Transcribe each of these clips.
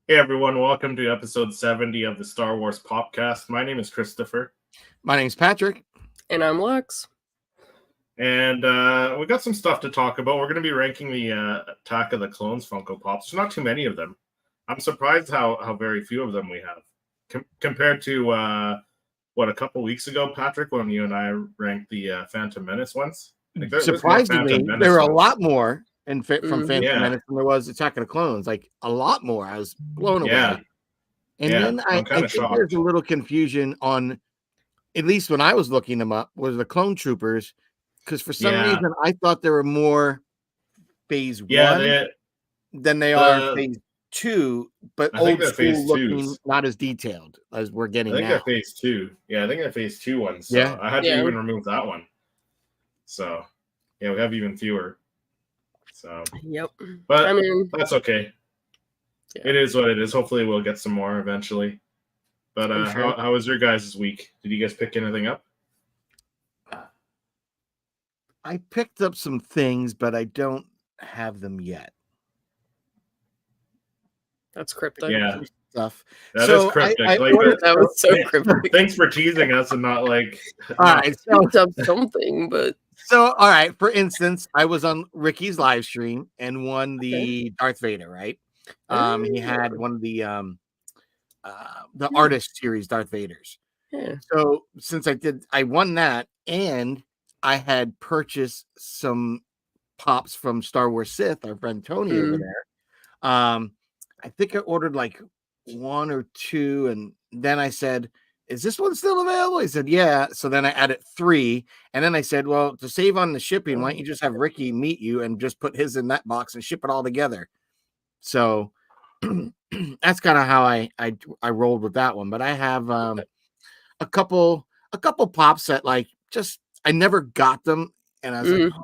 Hey everyone, welcome to episode 70 of the Star Wars Popcast. My name is Christopher. My name's Patrick. And I'm Lex. And we got some stuff to talk about. We're going to be ranking the Attack of the Clones Funko Pops. There's not too many of them. I'm surprised how very few of them we have. Compared to, a couple weeks ago, Patrick, when you and I ranked the Phantom Menace ones? Surprisingly, there were a lot more from Phantom Menace than there was Attack of the Clones. Like, a lot more. I was blown away. And then I think there's a little confusion on, at least when I was looking them up, was the Clone Troopers. Because for some reason, I thought there were more Phase 1 than they are Phase 2, but old school looking, not as detailed as we're getting now. I think they're Phase 2. Yeah, I think they're Phase 2 ones. So I had to even remove that one. So, yeah, we have even fewer. So, but I mean, that's okay. Yeah. It is what it is. Hopefully, we'll get some more eventually. But how was your guys' week? Did you guys pick anything up? I picked up some things, but I don't have them yet. That's cryptic. Yeah. Stuff. That is cryptic. That was so cryptic. Thanks for teasing us and not like. All right, so up something, but. So, all right. For instance, I was on Ricky's live stream and won the Darth Vader. Right? He had one of the artist series Darth Vaders. Yeah. So since I won that, and I had purchased some pops from Star Wars Sith, our friend Tony over there. I think I ordered like 1 or 2, and then I said, "Is this one still available?" He said, "Yeah." So then I added 3, and then I said, "Well, to save on the shipping, why don't you just have Ricky meet you and just put his in that box and ship it all together?" So that's kind of how I rolled with that one. But I have a couple pops that like just I never got them, and I was like, oh.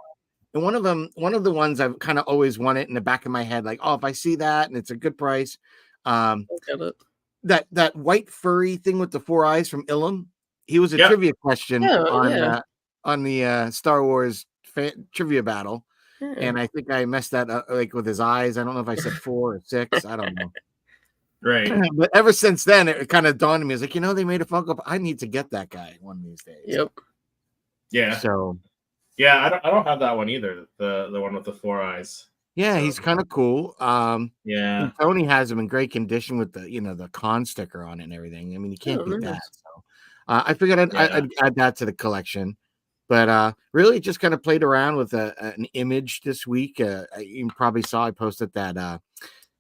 And one of the ones I've kind of always wanted in the back of my head, like, oh, if I see that and it's a good price, that white furry thing with the 4 eyes from Ilum. He was a trivia question on the Star Wars trivia battle, and I think I messed that up like with his eyes. I don't know if I said 4 or 6. I don't know. Right. But ever since then, it kind of dawned on me. I was like, they made a Funko. I need to get that guy one of these days. Yep. Yeah. So. Yeah, I don't have that one either. The one with the 4 eyes. Yeah, he's kind of cool. Yeah. Tony has him in great condition with the con sticker on it and everything. I mean, you can't beat that. So I figured I'd add that to the collection. But really just kind of played around with an image this week. You probably saw I posted that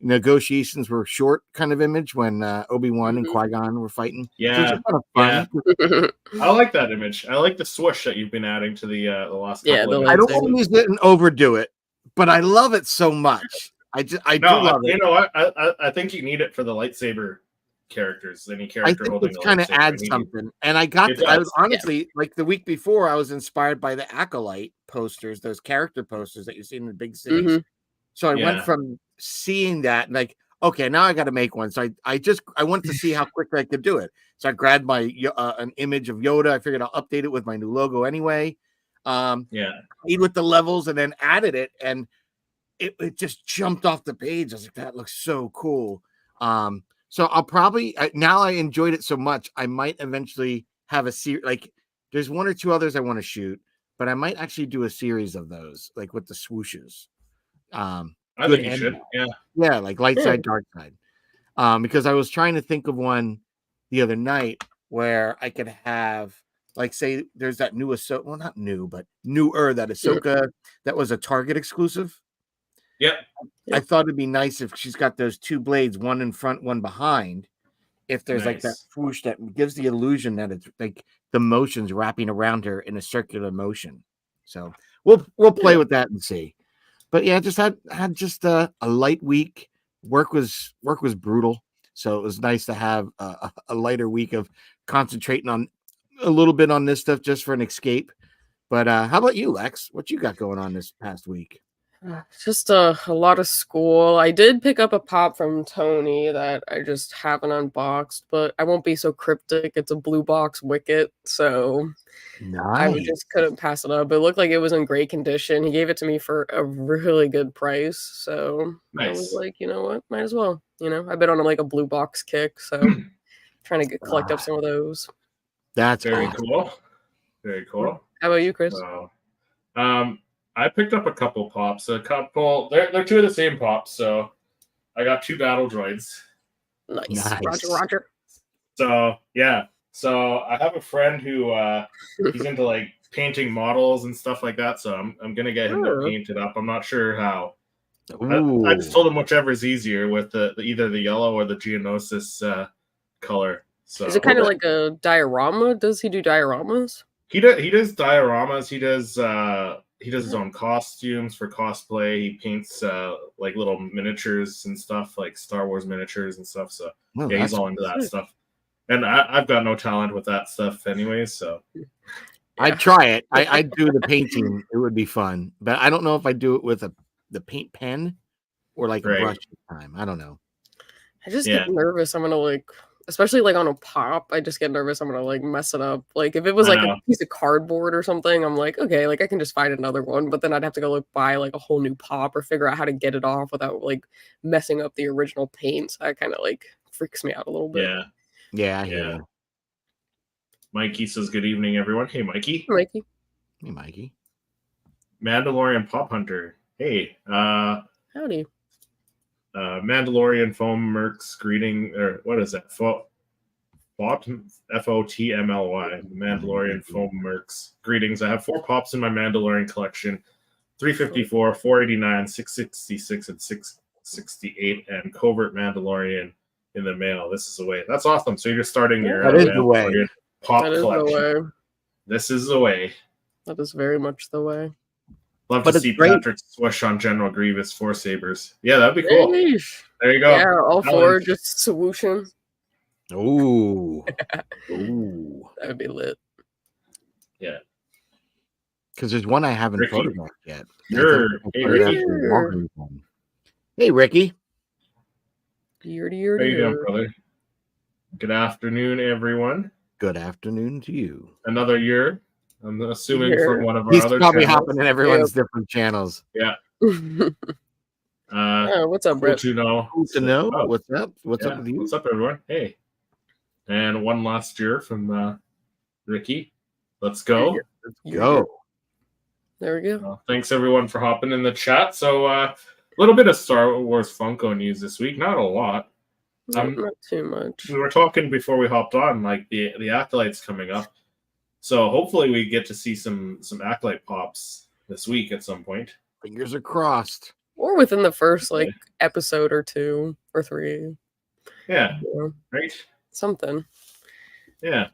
negotiations were short kind of image when Obi-Wan and Qui-Gon were fighting. Yeah. So kind of fun. I like that image. I like the swoosh that you've been adding to the last couple. I don't want to use it and overdo it, but I love it so much. I do love it. You know what? I think you need it for the lightsaber characters. Any character holding it kind of adds something. And I was honestly like the week before, I was inspired by the Acolyte posters, those character posters that you see in the big cities. So I went from seeing that and like, okay, now I got to make one. So I wanted to see how quickly I could do it. So I grabbed my an image of Yoda. I figured I'll update it with my new logo anyway. With the levels and then added it, and it just jumped off the page. I was like, that looks so cool. So I'll probably now I enjoyed it so much, I might eventually have a series. Like there's 1 or 2 others I want to shoot, but I might actually do a series of those, like with the swooshes. I think you should. Yeah, like light side, dark side. Because I was trying to think of one the other night where I could have, like, say, there's that new Ahsoka. Well, not new, but newer that Ahsoka that was a Target exclusive. Yep. I thought it'd be nice if she's got those 2 blades, one in front, one behind. If there's like that swoosh that gives the illusion that it's like the motion's wrapping around her in a circular motion. So we'll play with that and see. But yeah, just had just a light week. Work was brutal, so it was nice to have a lighter week of concentrating on a little bit on this stuff just for an escape. But how about you, Lex? What you got going on this past week? Just a lot of school. I did pick up a pop from Tony that I just haven't unboxed, but I won't be so cryptic. It's a blue box Wicket, so I just couldn't pass it up. It looked like it was in great condition. He gave it to me for a really good price, so I was like, you know what, might as well. I've been on like a blue box kick, so trying to collect up some of those. That's very cool. Very cool. How about you, Chris? I picked up a couple pops. They're two of the same pops, so I got 2 battle droids. Nice. Roger. So yeah. So I have a friend who he's into like painting models and stuff like that. So I'm gonna get him to paint it up. I'm not sure how. I just told him whichever is easier with either the yellow or the Geonosis color. So is it kind of like a diorama? Does he do dioramas? He does dioramas. He does his own costumes for cosplay. He paints like little miniatures and stuff, like Star Wars miniatures and stuff. So yeah, he's all into that stuff. And I've got no talent with that stuff anyways, so I'd try it. I'd do the painting. It would be fun. But I don't know if I do it with the paint pen or like a brush this time. I don't know. I just get nervous. I'm gonna like, especially like on a pop, I just get nervous I'm gonna like mess it up. Like if it was like a piece of cardboard or something, I'm like, okay, like I can just find another one, but then I'd have to go like buy like a whole new pop or figure out how to get it off without like messing up the original paint. So that kind of like freaks me out a little bit. Yeah. Mikey says good evening, everyone. Hey, Mikey. Hey, Mikey. Mandalorian Pop Hunter. Hey. Howdy. Mandalorian Foam Mercs greeting, or what is that? FOTMLY. Mandalorian Foam Mercs greetings. I have 4 pops in my Mandalorian collection: 354, 489, 666, and 668, and Covert Mandalorian in the mail. This is the way. That's awesome. So you're just starting your Mandalorian pop collection. This is the way. That is very much the way. Love to see Patrick swish on General Grievous 4 sabers. Yeah, that'd be cool. There you go. Yeah, all 4 just swooshing. Ooh. That would be lit. Yeah. Because there's one I haven't photographed yet. Hey, Ricky. How you doing, brother? Good afternoon, everyone. Good afternoon to you. Another year. I'm assuming from one of our He's other probably channels. hopping in everyone's different channels. Yeah. What's up, Brett? Cool to know. What's up? What's up with you? What's up, everyone? Hey. And one last year from Ricky. Let's go. There we go. Thanks, everyone, for hopping in the chat. So a little bit of Star Wars Funko news this week. Not a lot. Not too much. We were talking before we hopped on, like the Acolyte's coming up. So hopefully we get to see some Acolyte pops this week at some point. Fingers are crossed. Or within the first like episode or 2 or 3. Yeah. Right? Something. Yeah.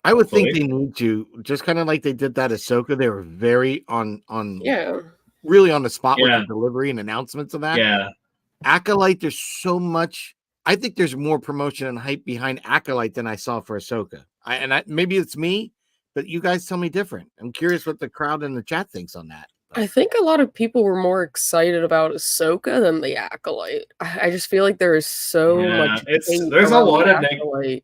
I would think they need to, just kind of like they did that Ahsoka. They were very on really on the spot with the delivery and announcements of that. Yeah. Acolyte, there's so much. I think there's more promotion and hype behind Acolyte than I saw for Ahsoka. Maybe it's me, but you guys tell me different. I'm curious what the crowd in the chat thinks on that. I think a lot of people were more excited about Ahsoka than the Acolyte. I just feel like there is so much. There's a lot of negativity,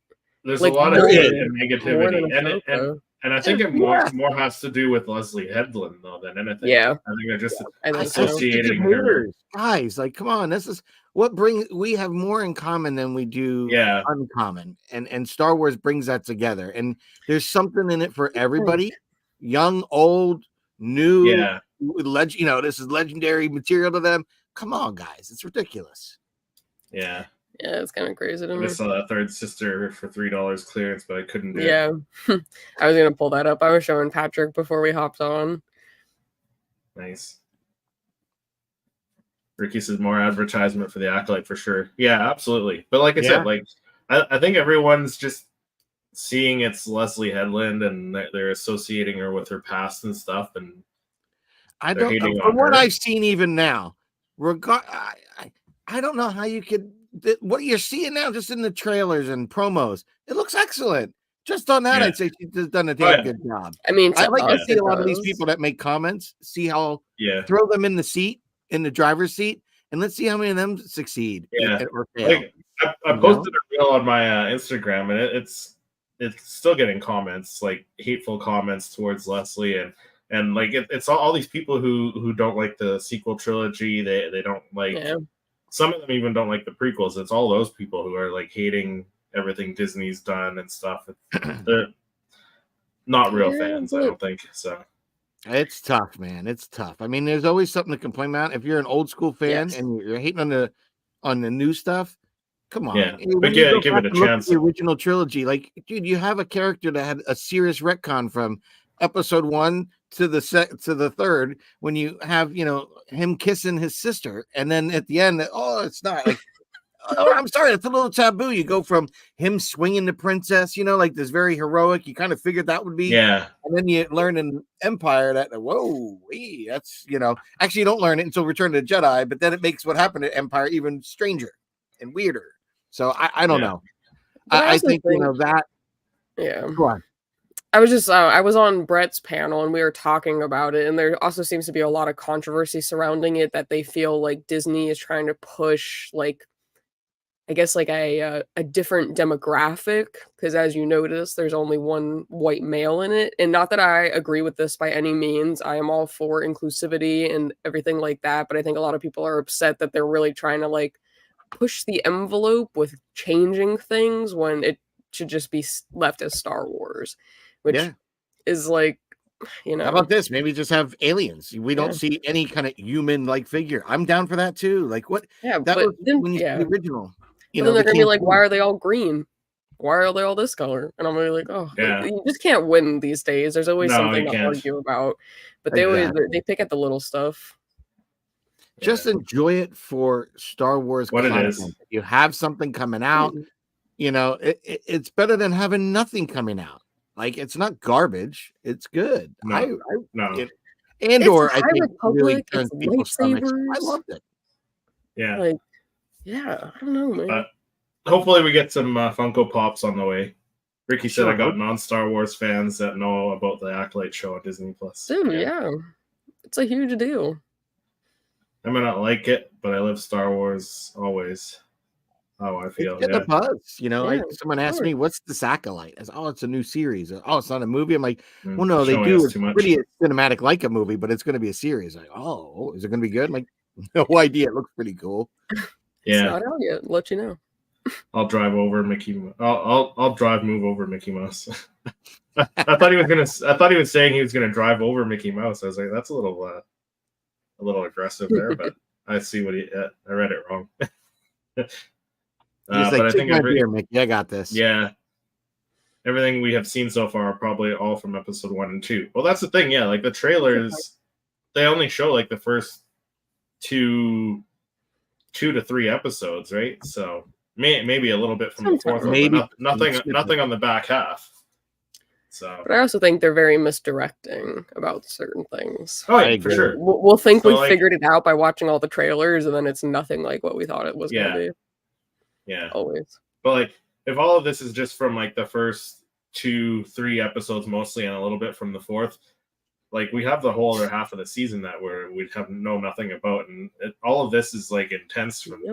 and I think it more has to do with Leslie Headland though than anything. Yeah, I think they're just associating her. Guys, like, come on, this is what we have more in common than we do uncommon, and Star Wars brings that together. And there's something in it for everybody, young, old, new. Yeah. This is legendary material to them. Come on, guys, it's ridiculous. Yeah, it's kind of crazy to me. I saw that Third Sister for $3 clearance, but I couldn't do it. I was gonna pull that up. I was showing Patrick before we hopped on. Nice. Ricky says more advertisement for the Acolyte for sure. Yeah, absolutely. But like I said, like I think everyone's just seeing it's Leslie Headland and they're associating her with her past and stuff, and I don't know. From what I've seen even now, I don't know how you could what you're seeing now just in the trailers and promos. It looks excellent. Just on that, I'd say she's done a damn good job. I mean, I like to see a lot of these people that make comments, see how throw them in the seat in the driver's seat, and let's see how many of them succeed or fail. Like, I posted a reel on my Instagram, and it's still getting comments, like hateful comments towards Leslie, and like it's all these people who don't like the sequel trilogy. They don't like. Yeah. Some of them even don't like the prequels. It's all those people who are like hating everything Disney's done and stuff. They're not real fans, I don't think. So it's tough, man. It's tough. I mean, there's always something to complain about. If you're an old school fan and you're hating on the new stuff, come on. Yeah, but give it a chance. The original trilogy, like, dude, you have a character that had a serious retcon from episode 1 to the third, when you have him kissing his sister, and then at the end, it's not like, oh, I'm sorry, it's a little taboo. You go from him swinging the princess, like this very heroic. You kind of figured that would be, and then you learn in Empire that that's actually you don't learn it until Return of the Jedi, but then it makes what happened at Empire even stranger and weirder. So I don't know. I think that. Yeah. Go on. I was on Brett's panel and we were talking about it, and there also seems to be a lot of controversy surrounding it, that they feel like Disney is trying to push, like, I guess, like a different demographic, because as you notice, there's only one white male in it. And not that I agree with this by any means. I am all for inclusivity and everything like that, but I think a lot of people are upset that they're really trying to like push the envelope with changing things when it should just be left as Star Wars. Which is like, How about this? Maybe just have aliens. We don't see any kind of human-like figure. I'm down for that too. Like what? Yeah, that but was then, when you see the original. Then they're gonna be like, why are they all green? Why are they all this color? And I'm really like, you just can't win these days. There's always something to argue about. But they pick at the little stuff. Just enjoy it for Star Wars content. It is. You have something coming out. It's better than having nothing coming out. Like, it's not garbage. It's good. No. I think really turns people's stomachs. I loved it. Yeah. Like, I don't know, man. Hopefully we get some Funko Pops on the way. Ricky said I got non-Star Wars fans that know about the Acolyte show on Disney Plus. Dude, it's a huge deal. I may not like it, but I love Star Wars always. How I feel. It's a buzz, like someone asked me, "What's this Acolyte?" I said, it's a new series. Oh, it's not a movie. I'm like, well, no, they do. It's pretty cinematic, like a movie, but it's going to be a series. Like, is it going to be good? I'm like, no idea. It looks pretty cool. Yeah, it's not out yet. Let you know. I'll drive over Mickey. I'll move over Mickey Mouse. I thought he was saying he was gonna drive over Mickey Mouse. I was like, that's a little aggressive there, but I see what I read it wrong. He's like, I think beer, Mickey. I got this. Yeah, everything we have seen so far are probably all from episode 1 and 2. Well, that's the thing. Yeah, like the trailers, they only show like the first 2 to 3 episodes, right? So maybe a little bit from the fourth one, but nothing on the back half. So, but I also think they're very misdirecting about certain things. Oh, yeah, for sure. We'll think we figured it out by watching all the trailers, and then it's nothing like what we thought it was going to be. Yeah, always. But like, if all of this is just from like the first 2-3 episodes mostly, and a little bit from the fourth, like we have the whole other half of the season that we have nothing about, and all of this is like intense from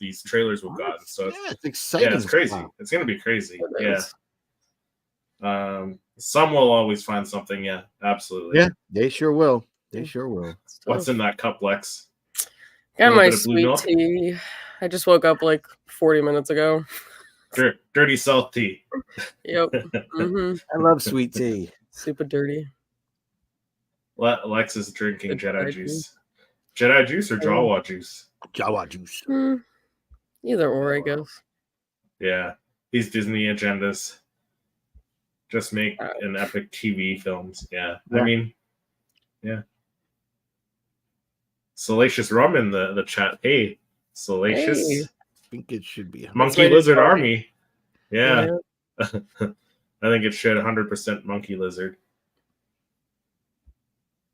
these trailers we've gotten. So it's exciting. Yeah, it's crazy. Wow. It's gonna be crazy. Some will always find something. Yeah, absolutely. Yeah, they sure will. What's in that cup, Lex? Got my sweet tea. I just woke up like 40 minutes ago. Dirty salt tea. Yep. Mm-hmm. I love sweet tea. Super dirty. Lex is drinking Jedi juice. Jedi juice or Jawa juice? Jawa juice. Either or, I guess. Yeah. These Disney agendas just make an epic TV films. Yeah. I mean, yeah. Salacious Rum in the chat. Hey, Salacious. Hey. I think it should be Monkey Lizard Army. Yeah. I think it should 100% Monkey Lizard.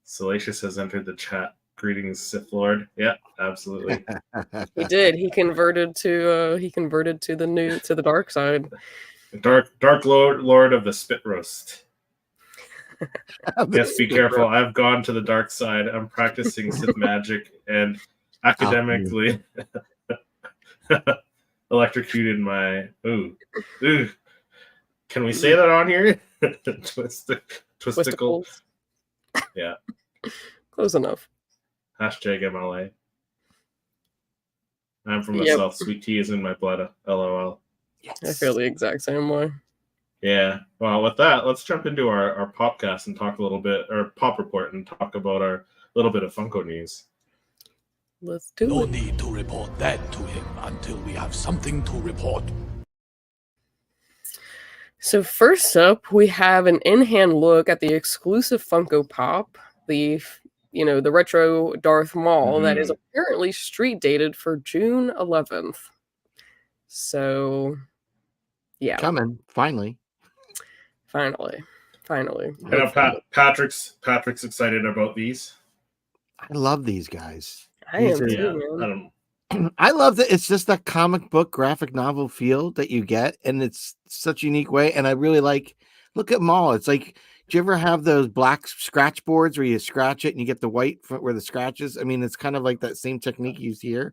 Salacious has entered the chat. Greetings, Sith Lord. Yeah, absolutely. He did. He converted to the dark side. Dark Lord of the Spit Roast. Yes, be careful. I've gone to the dark side. I'm practicing Sith magic and academically electrocuted my. Ooh. Can we say that on here? Twisticles. Yeah. Close enough. Hashtag MLA. I'm from the South. Sweet tea is in my blood. LOL. Yes. I feel the exact same way. Yeah. Well, with that, let's jump into our Popcast and talk a little bit, or Pop Report, and talk about our little bit of Funko news. Let's do it. No need to report that to him until we have something to report. So first up, we have an in-hand look at the exclusive Funko Pop, the retro Darth Maul that is apparently street dated for June 11th. So, yeah. Coming, finally. I know Patrick's excited about these. I love these guys. I am too, I love that it's just that comic book graphic novel feel that you get, and it's such a unique way. And I really look at Maul. It's like, do you ever have those black scratch boards where you scratch it and you get the white where the scratches? I mean, it's kind of like that same technique used here.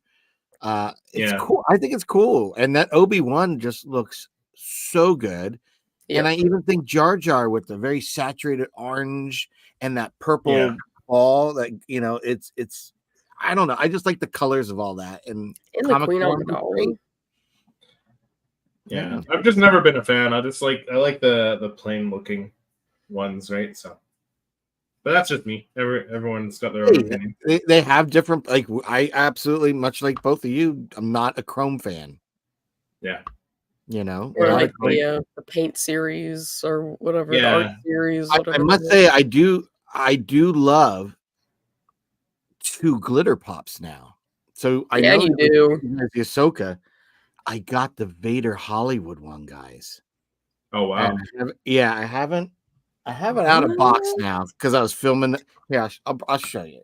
It's cool. I think it's cool. And that Obi-Wan just looks so good. Yep. And I even think Jar Jar with the very saturated orange and that purple ball, that it's I don't know. I just like the colors of all that. And the Queen Amidala. Yeah, I've just never been a fan. I like the plain looking ones, right? So, but that's just me. Everyone's got their own opinion. They have different. Like, I absolutely, much like both of you, I'm not a Chrome fan. Yeah, or like the paint series or whatever, the art series. I must say, I do love 2 glitter pops now. So I know you do the Ahsoka. I got the Vader Hollywood one, guys. Oh wow! I haven't out of box now because I was filming. Yeah, I'll show you.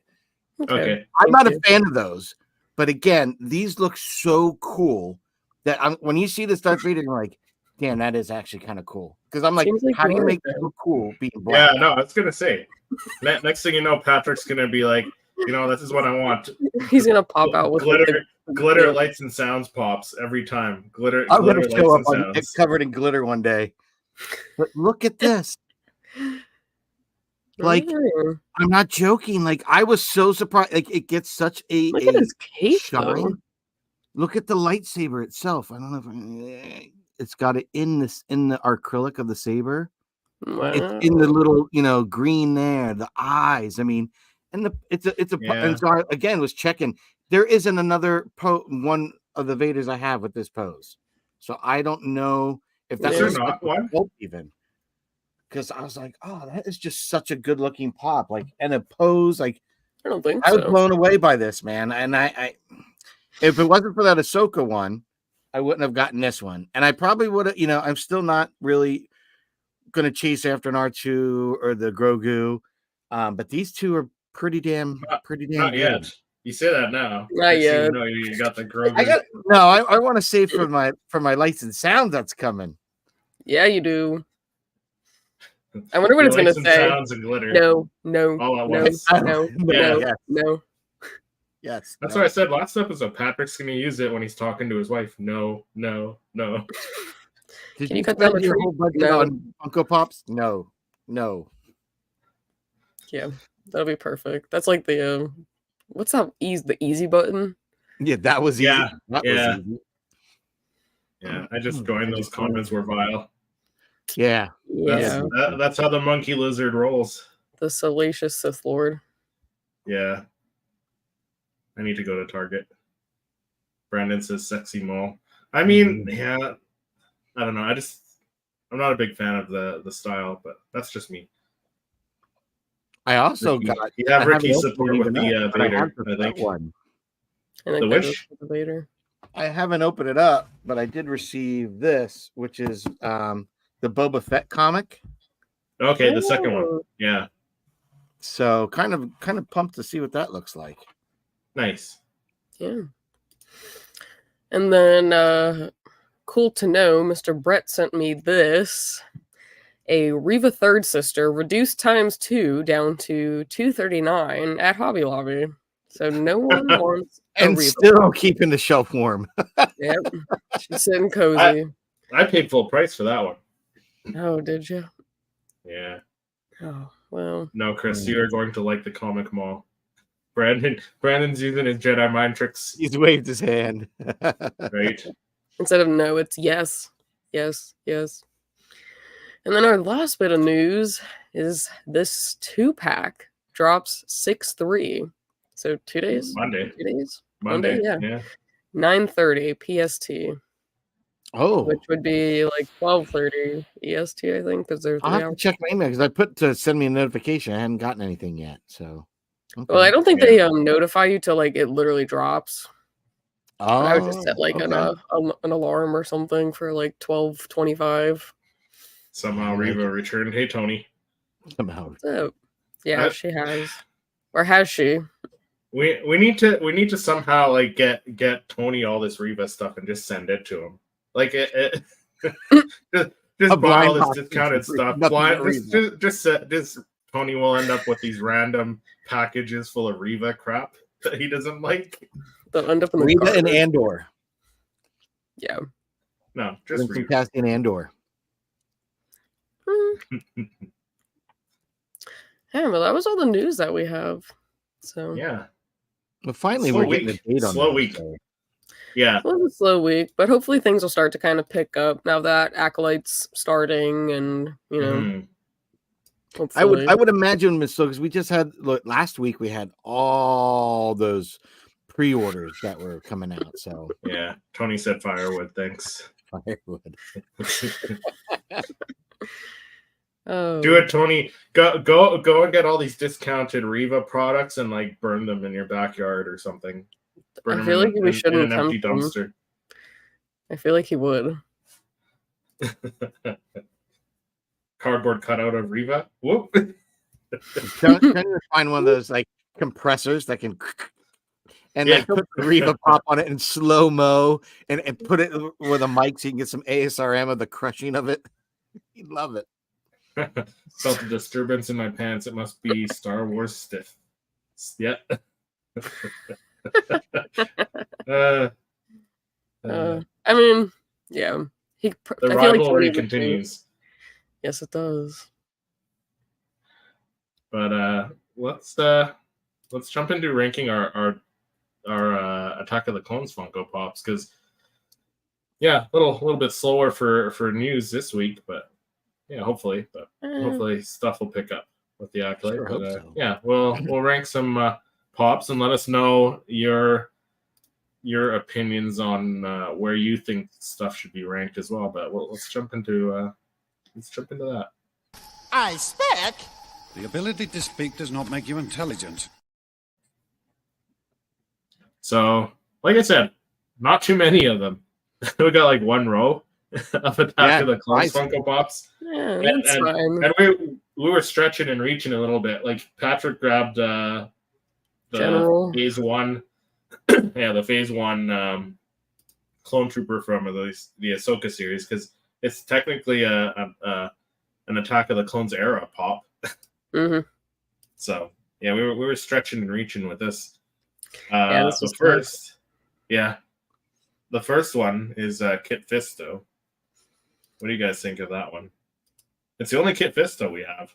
Okay. I'm not a fan of those, but again, these look so cool that when you see this Darth Vader, you're like, damn, that is actually kind of cool. Because I'm like, how do you make it look cool being black? Yeah, no, I was gonna say. Next thing you know, Patrick's gonna be like, this is what I want. He's gonna pop out with glitter lights and sounds pops every time. Glitter. I'm gonna show up covered in glitter one day. But look at this. Like, I'm not joking. Like, I was so surprised. Like, it gets such a look at his cape shine. though. Look at the lightsaber itself. I don't know if it's got it in the acrylic of the saber. Wow. It's in the little, green there, the eyes. I mean, and and so I, again, was checking. There isn't another one of the Vaders I have with this pose. So I don't know if that's not one even. Because I was like, oh, that is just such a good looking pop. Like, and a pose, like, I don't think I was blown away by this, man. And I if it wasn't for that Ahsoka one, I wouldn't have gotten this one. And I probably would have, I'm still not really going to chase after an R2 or the Grogu. But these two are pretty damn not good. Yet. You say that now. Not yet. You got the Grogu. I want to save for my lights and sound that's coming. Yeah, you do. I wonder what it's going to say. Sounds and glitter. No. Yes. That's what I said last episode. Patrick's going to use it when he's talking to his wife. No. Can you cut down your whole budget on Funko Pops? No. Yeah, that'll be perfect. That's like the what's that? The easy button. Yeah, that was easy. Was easy. Yeah, I just joined those comments were vile. Yeah. That's how the monkey lizard rolls. The salacious Sith Lord. Yeah. I need to go to Target. Brandon says sexy mall. I mean, I don't know. I'm not a big fan of the style, but that's just me. I also you have Ricky's support with the Vader, I think. One. The Wish? The Vader. I haven't opened it up, but I did receive this, which is the Boba Fett comic. Okay, the second one. Yeah. So kind of pumped to see what that looks like. Nice. Yeah. And then cool to know, Mr. Brett sent me this. a Reva Third Sister reduced ×2 down to $2.39 at Hobby Lobby. So no one wants and Reva. Still keeping the shelf warm. Yep, she's sitting cozy. I paid full price for that one. Oh, did you? Yeah. Oh, well. No, Chris, you're going to like the comic mall. Brandon's using his Jedi mind tricks. He's waved his hand. Right. Instead of no, it's yes. Yes, yes. And then our last bit of news is this 2-pack drops 6/3. So 2 days? Monday. 2 days? Monday, yeah. 9:30 PST. Oh. Which would be like 12:30 EST, I think, because there's 3 I'll have hours. to check my email because I put to send me a notification. I hadn't gotten anything yet. So okay. Well, I don't think they notify you till like it literally drops. Oh, I would just set like an alarm or something for like 12:25. Somehow Reva returned. Hey, Tony. Somehow. So, yeah, she has, or has she? We need to somehow like get Tony all this Reva stuff and just send it to him. Like it just buy all this discounted stuff. Just Tony will end up with these random packages full of Reva crap that he doesn't like. They'll end up in the Reva and Andor. Yeah. No, just Reva. Casting Andor. Yeah, well, that was all the news that we have. So yeah. Well, finally, we're getting a date on slow week. Yeah. It was a slow week, but hopefully things will start to kind of pick up now that Acolyte's starting, and you know. Hopefully. I would imagine, because we just had last week we had all those pre-orders that were coming out. So yeah, Tony said firewood. Thanks. Firewood. Oh. Do it, Tony. Go and get all these discounted Reva products and like burn them in your backyard or something. Burn I feel like we shouldn't in an empty dumpster. I feel like he would. Cardboard cutout of Reva. Whoop. Trying to find one of those like compressors that can and like put the Reva pop on it in slow-mo and put it with a mic so you can get some ASRM of the crushing of it. You'd love it. Felt a disturbance in my pants. It must be Star Wars stiff. Yeah. I mean, yeah. The rivalry continues. Yes, it does. But let's jump into ranking our Attack of the Clones Funko Pops, because a little bit slower for news this week, but hopefully stuff will pick up with the Acolyte. Sure, but so. we'll rank some pops and let us know your opinions on where you think stuff should be ranked as well. But let's jump into that. I speak. The ability to speak does not make you intelligent. So, like I said, not too many of them. We got like one row of Attack of the Clones Funko Pops. Yeah, that's fine. And we were stretching and reaching a little bit. Like Patrick grabbed the General. Phase 1. The Phase 1 Clone Trooper from the Ahsoka series, because it's technically an Attack of the Clones era pop. Mm-hmm. So we were stretching and reaching with this. This the first one is Kit Fisto. What do you guys think of that one? It's the only Kit Fisto we have.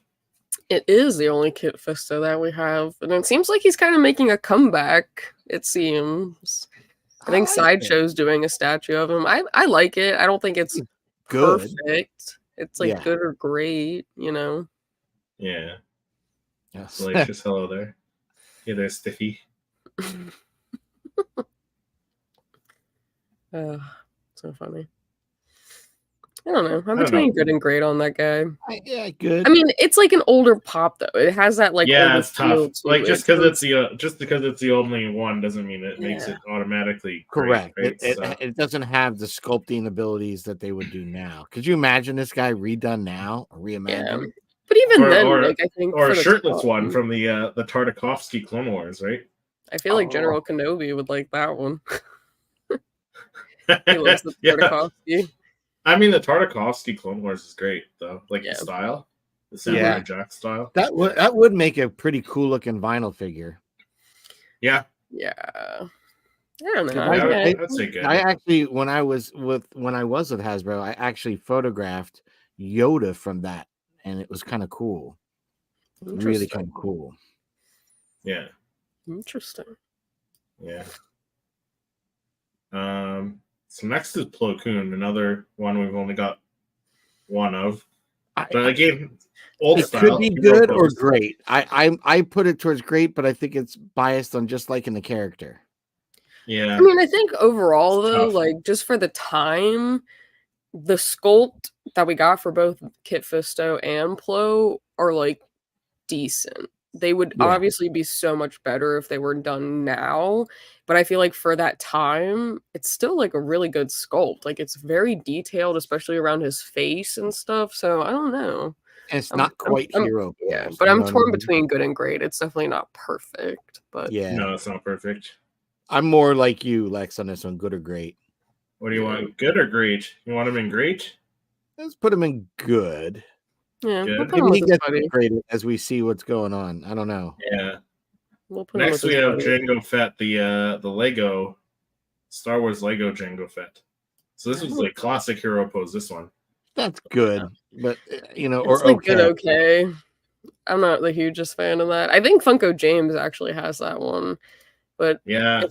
It is the only Kit Fisto that we have, and it seems like he's kind of making a comeback. It seems. I think Sideshow's doing a statue of him. I like it. I don't think it's good. Perfect. It's like good or great, you know. Yeah. Yes. Salacious, hello there. Hey there, Stiffy. So funny. I don't know. I'm between good and great on that guy. Good. I mean, it's like an older pop though. It has that like it's tough. Like just because it's the only one doesn't mean it makes it automatically correct. Great, it doesn't have the sculpting abilities that they would do now. Could you imagine this guy redone now or reimagined? Yeah. But even then, I think or a shirtless one from the Tartakovsky Clone Wars, right? I feel like General Kenobi would like that one. He loves the Tartakovsky. I mean, the Tartakovsky Clone Wars is great though. Like the style, the Samurai Jack style. That would make a pretty cool looking vinyl figure. Yeah. Yeah. I don't know. I'd say good. I actually, when I was with Hasbro, I actually photographed Yoda from that, and it was kind of cool. Really kind of cool. Yeah. Interesting. Yeah. So next is Plo Koon, another one we've only got one of. But again, old it style. Could be good or great. I put it towards great, but I think it's biased on just liking the character. Yeah. I mean, I think overall though, like just for the time, the sculpt that we got for both Kit Fisto and Plo are like decent. They would obviously be so much better if they were done now, but I feel like for that time, it's still like a really good sculpt. Like it's very detailed, especially around his face and stuff. So I don't know. And it's not quite hero. Yeah, but I'm torn between good and great. It's definitely not perfect, but no, it's not perfect. I'm more like you, Lex, on this one. Good or great? What do you want? Good or great? You want him in great? Let's put him in good. Yeah, good. Maybe he gets upgraded as we see what's going on. I don't know. Yeah. Next we have Jango Fett, the Lego Star Wars Lego Jango Fett. So this was like classic hero pose. This one. That's good, but it's like good. Okay, I'm not the hugest fan of that. I think Funko James actually has that one, but yeah,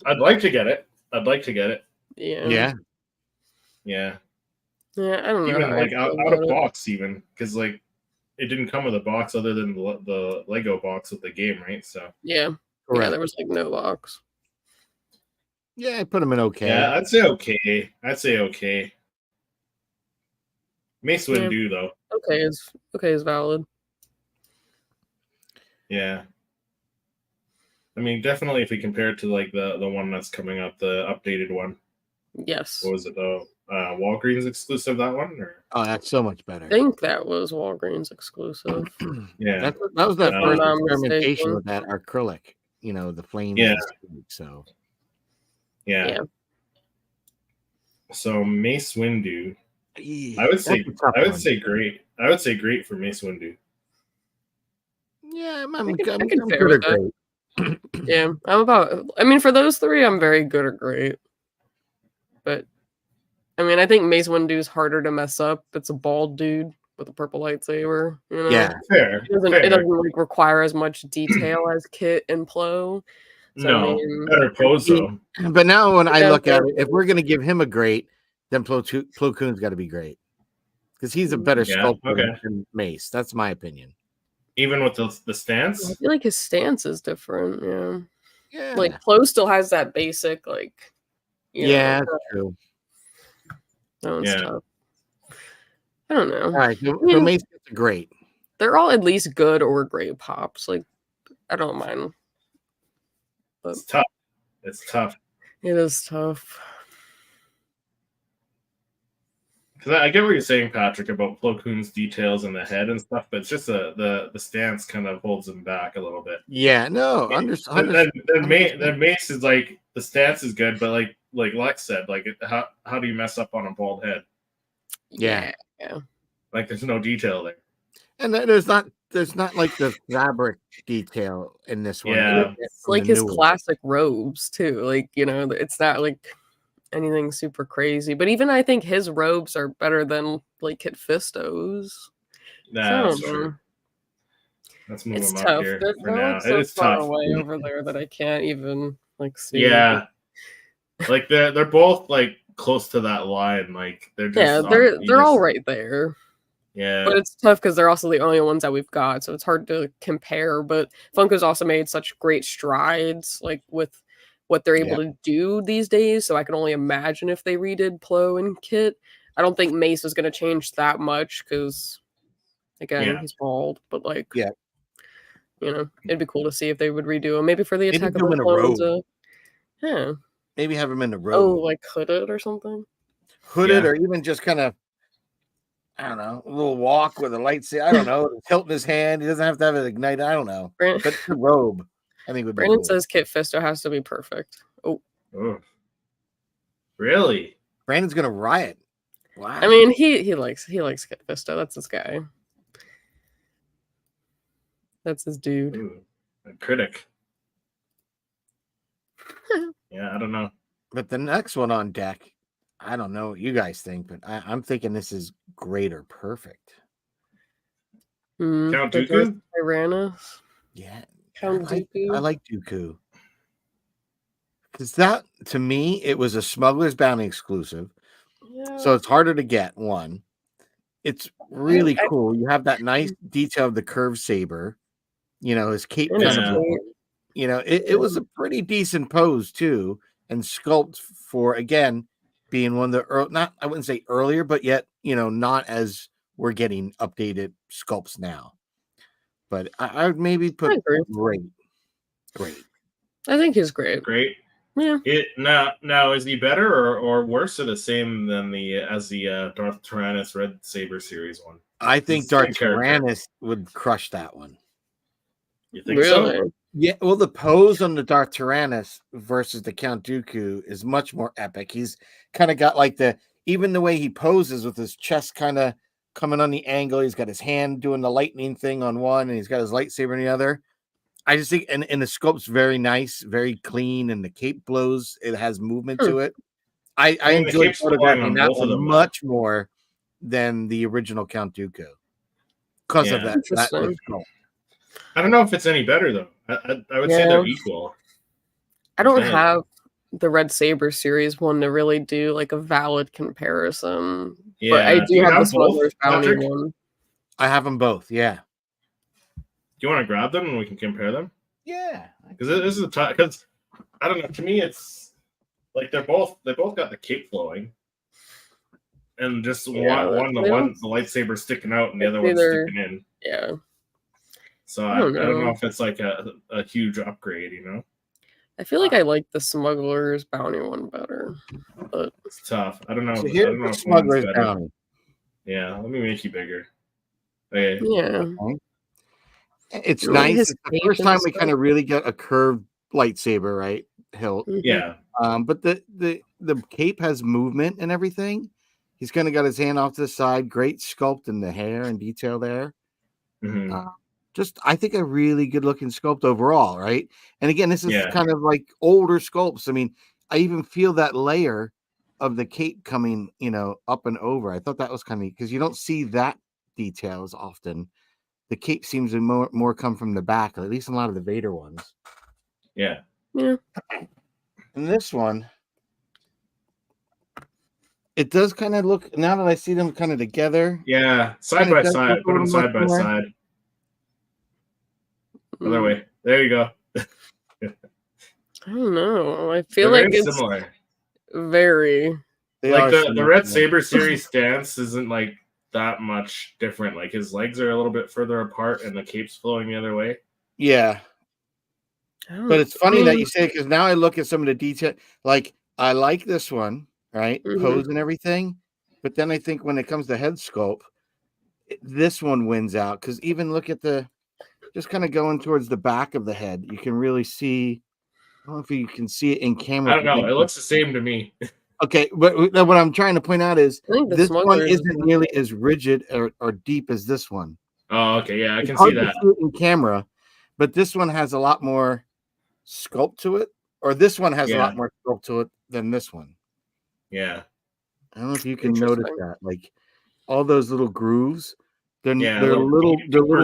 I'd like to get it. I'd like to get it. Yeah. I don't know. Even like out of box, even because like it didn't come with a box other than the Lego box with the game, right? So yeah, there was like no box. Yeah, I put him in okay. Yeah, I'd say okay. Mace Windu though. Okay is valid. Yeah. I mean, definitely if we compare it to like the one that's coming up, the updated one. Yes. What was it though? Walgreens exclusive, that one? Or? Oh, that's so much better. I think that was Walgreens exclusive. Yeah. That was that first experimentation with that acrylic, the flames. Yeah. So. Yeah. So Mace Windu. I would say great. I would say great for Mace Windu. Yeah, I'm good or great. Yeah, for those three, I'm very good or great. But I mean, I think Mace Windu is harder to mess up. It's a bald dude with a purple lightsaber. Yeah, fair. It doesn't like require as much detail as Kit and Plo. So, no, better pose though. But now when I look at it, if we're gonna give him a great, then Plo Koon's got to be great because he's a better sculptor than Mace. That's my opinion. Even with the stance, I feel like his stance is different. Yeah. Like Plo still has that basic like. That's true. That one's tough. I don't know. All right, so Mace gets a great. They're all at least good or great pops. Like I don't mind. But it's tough. It's tough. It is tough. Because I get what you're saying, Patrick, about Plo Koon's details in the head and stuff, but it's just the stance kind of holds him back a little bit. Yeah, no, then Mace is like the stance is good, but like Lex said, like how do you mess up on a bald head? Yeah. Like there's no detail there, and there's not like the fabric detail in this one. Yeah, it's like his classic robes too. Like it's not like anything super crazy, but even I think his robes are better than like Kit Fisto's. That's true. Let's move them up here for now. So it's far away over there that I can't even like see. Yeah, like they're both like close to that line. Like they're just they're all right there. Yeah, but it's tough because they're also the only ones that we've got, so it's hard to compare. But Funko's also made such great strides, like with what they're able to do these days. So I can only imagine if they redid Plo and Kit. I don't think Mace is going to change that much because, again, he's bald. But like, it'd be cool to see if they would redo him. Maybe for the Attack of the Clones. Yeah. Maybe have him in the robe. Oh, like hooded or something. Hooded, or even just kind of. I don't know, a little walk with a lightsaber. I don't know, tilt in his hand. He doesn't have to have it ignite. I don't know. But the robe, I think would be Brandon cool. says Kit Fisto has to be perfect. Oh. Really? Brandon's gonna riot. Wow. I mean, he likes Kit Fisto. That's his guy. That's his dude. Ooh, a critic. Yeah, I don't know. But the next one on deck, I don't know what you guys think, but I'm thinking this is great or perfect. Count Dooku? Tyrannus? Yeah. Count Dooku? I like Dooku. Because that, to me, it was a Smuggler's Bounty exclusive. Yeah. So it's harder to get, one. It's really cool. You have that nice detail of the curved saber. You know, his cape kind of, you know, it was a pretty decent pose, too. And sculpt for, again, being one of the, I wouldn't say earlier, but yet, you know, not as we're getting updated sculpts now. But I would maybe put great. I think he's great. Great. Yeah. Now is he better or worse or the same than the Darth Tyrannus Red Saber series one? I think Darth Tyrannus would crush that one. You think so? Yeah. Well, the pose on the Darth Tyrannus versus the Count Dooku is much more epic. He's kind of got like even the way he poses with his chest kind of coming on the angle. He's got his hand doing the lightning thing on one, and he's got his lightsaber on the other. I just think, and the sculpt's very nice, very clean, and the cape blows. It has movement to it. I enjoy photographing that one much more than the original Count Dooku because of that sculpt. I don't know if it's any better though. I would say they're equal. I don't have the Red Saber series one to really do like a valid comparison. Yeah, but I do have the Smuggler's Bounty one. I have them both. Yeah. Do you want to grab them and we can compare them? Yeah. Because this is a time. Because I don't know. To me, it's like they both got the cape flowing, and just the lightsaber sticking out, and the other one's sticking in. Yeah. So I don't know if it's like a huge upgrade, you know. I feel like I like the Smuggler's Bounty one better, but it's tough. I don't know. So here's the Smuggler's Bounty. Yeah, let me make you bigger. Okay. Yeah. Okay. It's nice. It's the first time we kind of really get a curved lightsaber, right? Hilt. Yeah. But the cape has movement and everything. He's kind of got his hand off to the side. Great sculpt in the hair and detail there. Mm-hmm. Just, I think, a really good looking sculpt overall, right? And again, this is kind of like older sculpts. I mean, I even feel that layer of the cape coming, you know, up and over. I thought that was kind of because you don't see that detail as often. The cape seems to more come from the back, at least a lot of the Vader ones. Yeah. Yeah. And this one, it does kind of look, now that I see them kind of together. Yeah, side by side. Put them side by side. Other way. There you go. I don't know. I feel like it's similar. Very. Like the Red Saber series stance isn't like that much different. Like his legs are a little bit further apart and the cape's flowing the other way. Yeah. But it's funny that you say, because now I look at some of the detail. Like, I like this one, right? Pose and everything. But then I think when it comes to head sculpt, this one wins out. Because even look at just kind of going towards the back of the head, you can really see. I don't know if you can see it in camera. I don't know. It looks the same to me. Okay, but what I'm trying to point out is this one isn't nearly as rigid or deep as this one. Oh, okay. Yeah, I can see that. See it in camera, but this one has a lot more sculpt to it, or this one has a lot more sculpt to it than this one. Yeah. I don't know if you can notice that. Like all those little grooves, they're a little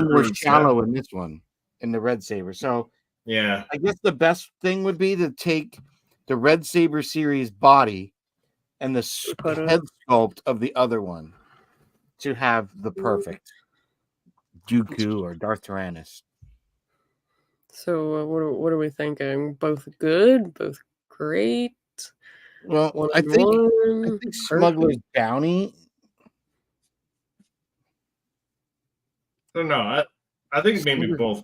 more shallow in this one, in the Red Saber. So yeah, I guess the best thing would be to take the Red Saber series body and the head sculpt of the other one to have the perfect Dooku or Darth Tyrannus. So what are we thinking? Both good, both great. Well, I think Smuggler's Bounty. I don't know. I think maybe both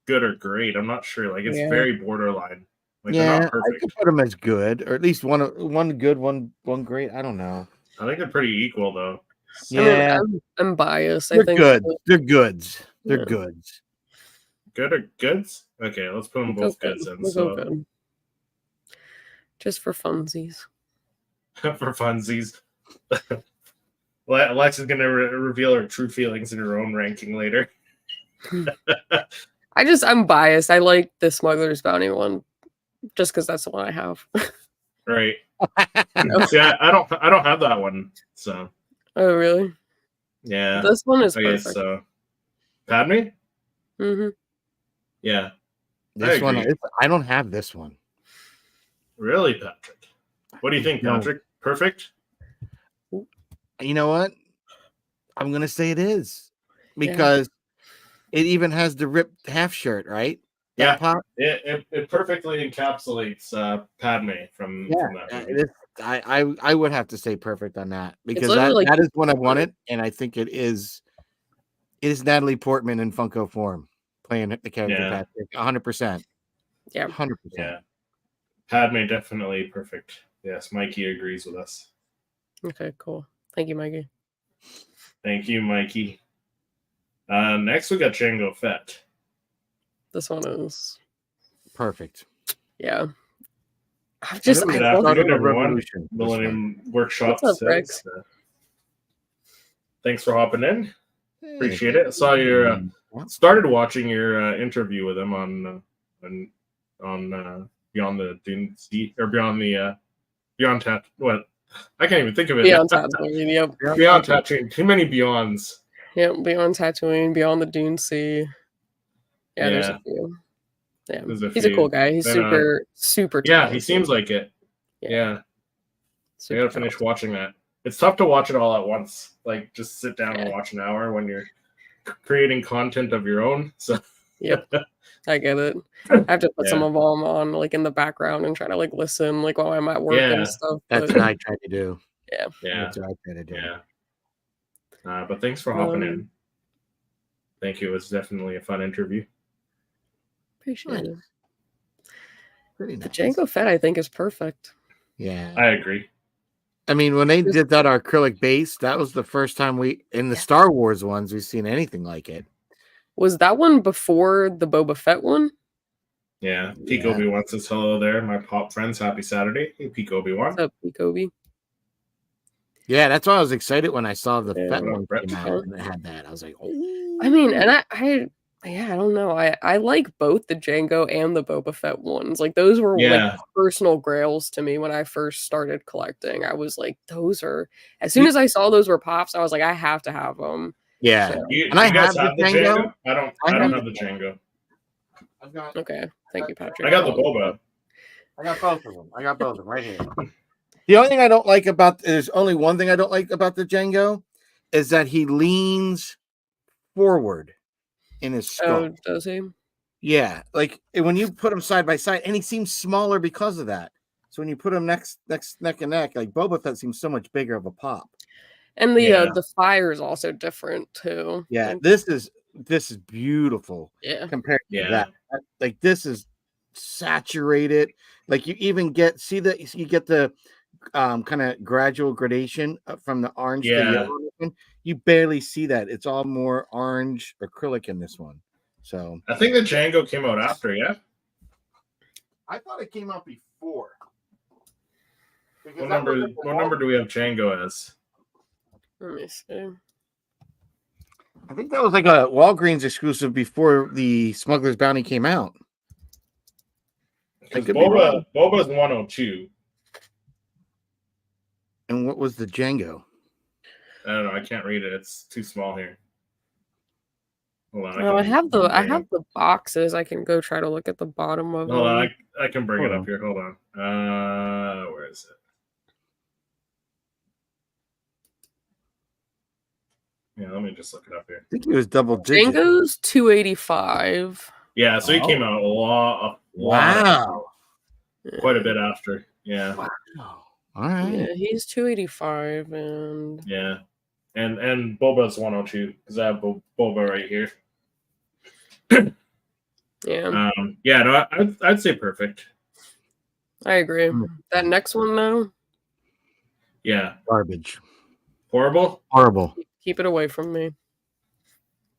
good or great. I'm not sure. Like it's very borderline. Like I could put them as good, or at least one good, one great. I don't know. I think they're pretty equal, though. Yeah, I'm biased. They're good. They're goods. They're goods. Good or goods? Okay, let's put them both goods in. So good. Just for funsies. For funsies. Alexa's gonna reveal her true feelings in her own ranking later. I'm biased. I like the Smuggler's Bounty one, just because that's the one I have. Right. See, I don't have that one. So. Oh really? Yeah. This one is perfect. So, Padme. Mm-hmm. Yeah. This one, I don't have this one. Really, Patrick? What do you think, Patrick? No. Perfect? You know what? I'm going to say it is. Because it even has the ripped half shirt, right? Yeah. Pop? It perfectly encapsulates Padme from that movie. I would have to say perfect on that. Because that is what I wanted. And I think it is Natalie Portman in Funko form playing the character Patrick. 100%. Yeah. 100%. Yeah. Padme definitely perfect. Yes, Mikey agrees with us. Okay, cool. Thank you, Mikey. Thank you, Mikey. Next, we got Jango Fett. This one is perfect. Yeah. Millennium Workshop says, thanks for hopping in. Appreciate it. I saw your started watching your interview with him on Beyond the Dune Sea or Beyond the Beyond Tat. What? I can't even think of it. Beyond Tatooine. Yep. Beyond Tatooine. Too many Beyonds. Yep. Beyond Tatooine. Beyond the Dune Sea. Yeah, there's a few. Yeah, he's a cool guy. He's super talented. Yeah, he seems like it. Yeah. So I gotta finish watching that. It's tough to watch it all at once. Like, just sit down and watch an hour when you're creating content of your own. So. Yep. I get it. I have to put some of them on like in the background and try to like listen like while I'm at work and stuff. That's what I try to do. Yeah. That's what I try to do. Yeah. But thanks for hopping in. Thank you. It was definitely a fun interview. Appreciate it. Pretty nice. The Jango Fett, I think, is perfect. Yeah. I agree. I mean, when they did that acrylic base, that was the first time in the Star Wars ones, we've seen anything like it. Was that one before the Boba Fett one? Yeah. Peek Obi-Wan says hello there. My pop friends, happy Saturday. Hey, Peek Obi-Wan. What's up, Peek Obi? Yeah, that's why I was excited when I saw the Fett one came out and it had that. I was like, oh. I mean, and I don't know. I like both the Jango and the Boba Fett ones. Like those were like personal grails to me when I first started collecting. I was like, those are. As soon as I saw those were pops, I was like, I have to have them. Yeah, so. And I have the Jango. I don't have the Jango. Okay, thank you, Patrick. I got the Boba. I got both of them right here. The only thing I don't like there's only one thing I don't like about the Jango is that he leans forward in his skull. Oh, does he? Yeah, like when you put him side by side, and he seems smaller because of that. So when you put him neck and neck, like Boba Fett seems so much bigger of a pop. And the fire is also different too. Yeah, this is beautiful. Yeah, compared to that, like this is saturated. Like you even get the kind of gradual gradation from the orange to yellow. You barely see that. It's all more orange acrylic in this one. So I think the Jango came out after. Yeah, I thought it came out before. What number do we have Jango as? Let me see. I think that was like a Walgreens exclusive before the Smuggler's Bounty came out. Boba's 102. And what was the Jango? I don't know. I can't read it. It's too small here. Hold on. I have the boxes. I can go try to look at the bottom of them. Hold on. I can bring it up here. Hold on. Where is it? Yeah, let me just look it up here. I think it was double digit. Jango's 285. Yeah, so he came out a lot. Wow. Quite a bit after. Yeah. Wow. All right. Yeah, he's 285 and and Boba's 102 because I have Boba right here. Yeah. I'd say perfect. I agree. That next one though. Yeah. Garbage. Horrible. Keep it away from me.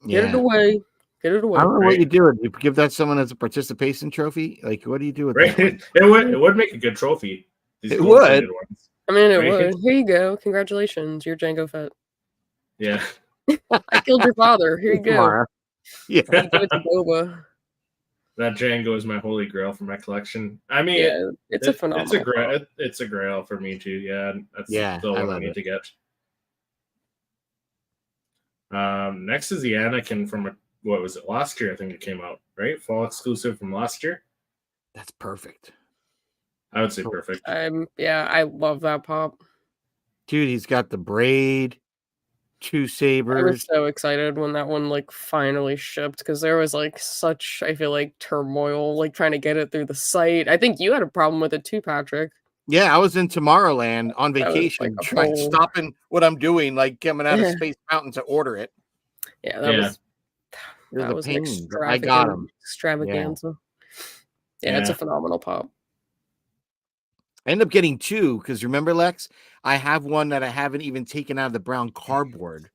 Get it away. I don't know what you do. You give that someone as a participation trophy. Like, what do you do with that? It would make a good trophy. It would. I I mean, it would. Here you go. Congratulations. You're Jango Fett. Yeah. I killed your father. Here you go. Yeah. You give it to Boba. That Jango is my holy grail for my collection. I mean, yeah, it's a phenomenal. It's a grail for me too. Yeah, that's the one I need to get. Next is the Anakin from what was it last year? I think it came out, right? Fall exclusive from last year. That's perfect. I would say perfect. I love that pop. Dude, he's got the braid, 2 sabers. I was so excited when that one like finally shipped because there was like such, I feel like, turmoil like trying to get it through the site. I think you had a problem with it too, Patrick. Yeah, I was in Tomorrowland on vacation, stopping what I'm doing, like coming out of Space Mountain to order it. Yeah, that was an I got him. Extravaganza. Yeah, it's a phenomenal pop. I ended up getting 2 because remember, Lex, I have one that I haven't even taken out of the brown cardboard.